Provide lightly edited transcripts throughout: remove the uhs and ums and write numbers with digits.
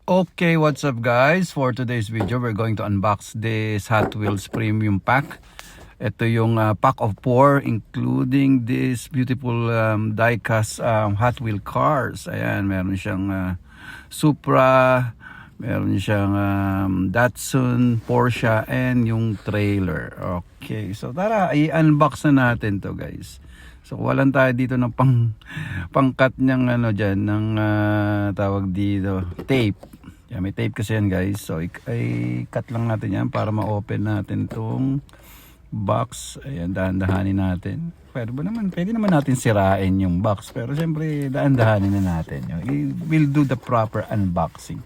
Okay, what's up guys? For today's video, we're going to unbox this Hot Wheels Premium Pack. Ito yung pack of 4 including this beautiful die-cast Hot Wheel cars. Ayan, meron siyang Supra, meron siyang Datsun, Porsche, and yung trailer. Okay, so tara, i-unbox na natin to guys. So walan tayo dito ng pangkat niyang ano diyan ng tawag dito, tape. Yeah, may tape kasi yan guys. So i-cut lang natin yan para ma-open natin tong box. Ayan, dahan-dahanin natin. Pwede naman natin sirain yung box, pero siyempre dahan-dahanin na natin. We'll do the proper unboxing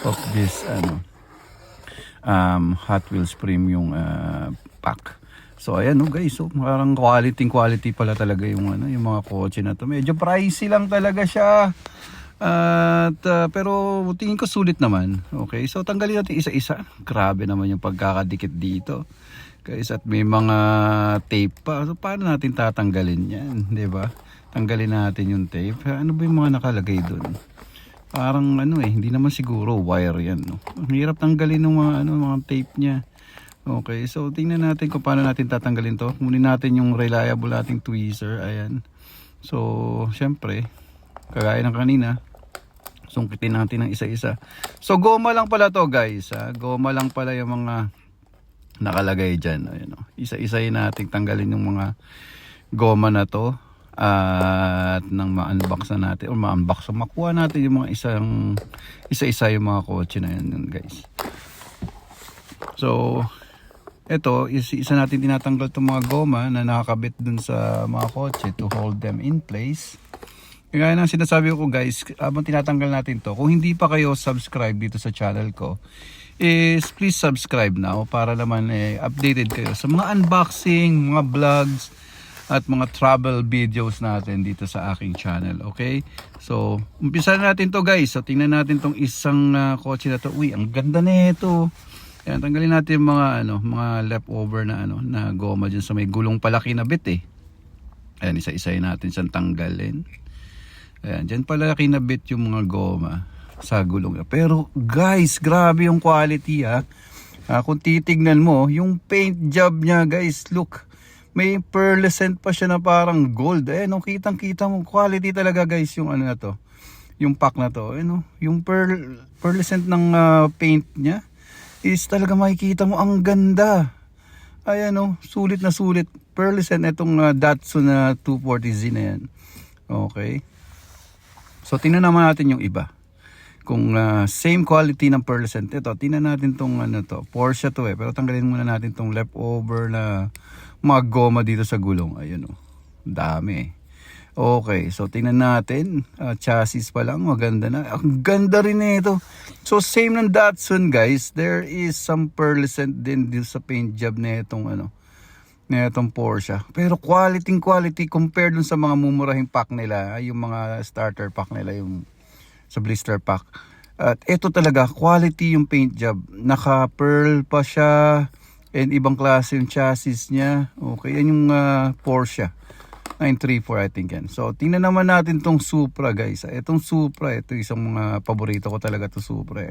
of this Hot Wheels Premium pack. So ayan guys, so parang quality pala talaga yung yung mga kotse na to. Medyo pricey lang talaga siya. At pero tingin ko sulit naman. Okay, so tanggalin natin isa-isa. Grabe naman yung pagkakadikit dito. Guys, at may mga tape pa. So paano natin tatanggalin 'yan, 'di ba? Tanggalin natin yung tape. Ano ba yung mga nakalagay doon? Parang hindi naman siguro wire 'yan, no. Ang hirap tanggalin ng mga tape niya. Okay, so tingnan natin kung paano natin tatanggalin to. Kunin natin yung reliable nating tweezer. Ayan. So, syempre, kagaya ng kanina, sungkitin natin ng isa-isa. So, goma lang pala to guys. Goma lang pala yung mga nakalagay dyan. Ayan, isa-isayin natin tanggalin yung mga goma na to. At nang ma-unbox na natin, o ma-unbox, so, makuha natin yung mga isa-isa yung mga kotse na yan guys. So, ito, isa natin tinatanggal itong mga goma na nakakabit dun sa mga kotse to hold them in place. Kaya nang sinasabi ko guys, habang tinatanggal natin to, kung hindi pa kayo subscribe dito sa channel ko, is please subscribe now para naman updated kayo sa mga unboxing, mga vlogs, at mga travel videos natin dito sa aking channel. Okay? So, umpisa natin to guys. So, tingnan natin tong isang kotse na to. Uy, ang ganda nito. Ayan, tanggalin natin yung mga leftover na na goma dyan sa may gulong palaki na bit eh. Ayan, isa-isayin natin siyang tanggalin. Ayan, dyan palaki na bit yung mga goma sa gulong. Pero guys, grabe yung quality kung titignan mo, yung paint job niya guys, look. May pearlescent pa siya na parang gold. Ayan, kitang-kita mo, quality talaga guys yung na to. Yung pack na to. Ayan, yung pearlescent ng paint niya is talaga makikita mo ang ganda. Ayan sulit na sulit. Pearlescent itong Datsun na 240Z na yan. Okay. So tingnan naman natin yung iba. Kung same quality ng pearlescent. Ito, tingnan natin tong to. Porsche to pero tanggalin muna natin tong leftover na mga goma dito sa gulong. Ayan dami. Okay, so tingnan natin. Chassis pa lang, maganda na. Ang ganda rin nito. So same ng Datsun guys. There is some pearlescent din dito sa paint job na itong Porsche. Pero quality compared dun sa mga mumurahing pack nila, yung mga starter pack nila, yung sa blister pack. At ito talaga, quality yung paint job. Naka-pearl pa siya. And ibang klase yung chassis niya. Okay, yan yung Porsche 934 I think yan. So tingnan naman natin tong Supra guys. Itong Supra, ito isang mga paborito ko talaga to Supra.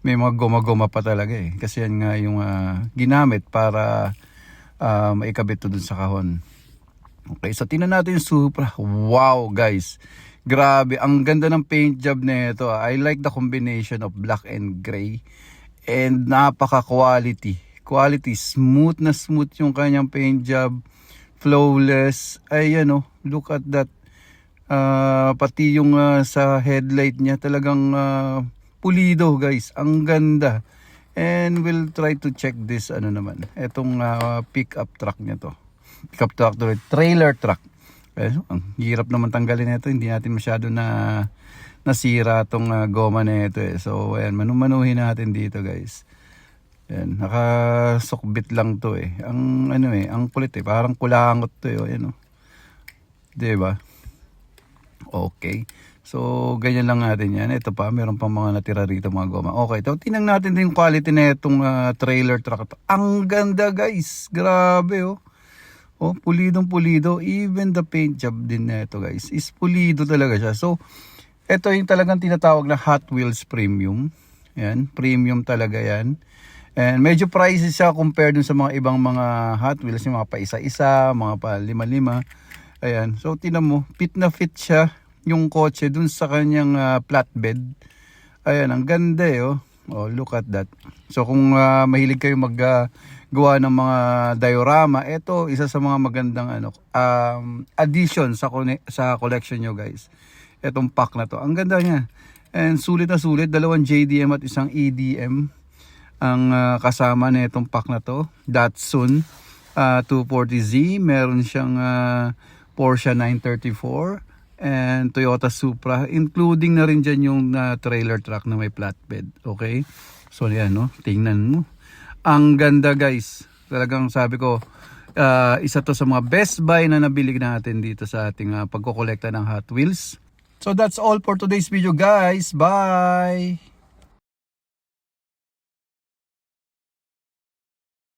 May mga goma-goma pa talaga kasi yan nga yung ginamit para maikabit to dun sa kahon. Okay, so tingnan natin yung Supra. Wow guys, grabe, ang ganda ng paint job na ito. I like the combination of black and gray. And napaka quality, smooth na smooth yung kanyang paint job. Flawless. Ayan look at that. Pati yung sa headlight niya talagang pulido guys. Ang ganda. And we'll try to check this naman. Etong pickup truck niya to. Pickup truck to trailer truck. Ang hirap naman tanggalin ito. Hindi natin masyado nasira tong goma na ito So ayan, manumanuhin natin dito guys. Ayan, nakasukbit lang to Ang ang kulit parang kulangot to ayan diba? Okay. So ganyan lang natin yan. Ito pa, meron pa mga natira rito mga goma. Okay, so tingnan natin din yung quality na itong trailer truck. Ang ganda guys. Grabe pulidong pulido. Even the paint job din na ito guys is pulido talaga siya. So Ito yung talagang tinatawag na Hot Wheels Premium. Yan, premium talaga yan. And medyo pricey siya compared dun sa mga ibang mga Hot Wheels, yung mga pa isa-isa, mga pa lima-lima. Ayan, so tinan mo, fit na fit siya yung kotse dun sa kanyang flatbed. Ayan, ang ganda eh, oh. Oh, look at that. So kung mahilig kayo gawa ng mga diorama, ito isa sa mga magandang addition sa collection nyo, guys. Itong pack na to, ang ganda niya. And sulit na sulit, dalawang JDM at isang EDM ang kasama na itong pack na to. Datsun 240Z, meron siyang Porsche 934 and Toyota Supra, including na rin dyan yung trailer truck na may flatbed. Okay, so yan, no? Tingnan mo, ang ganda, guys. Talagang sabi ko, isa to sa mga best buy na nabili natin dito sa ating pagkokolekta ng Hot Wheels. So that's all for today's video, guys. Bye!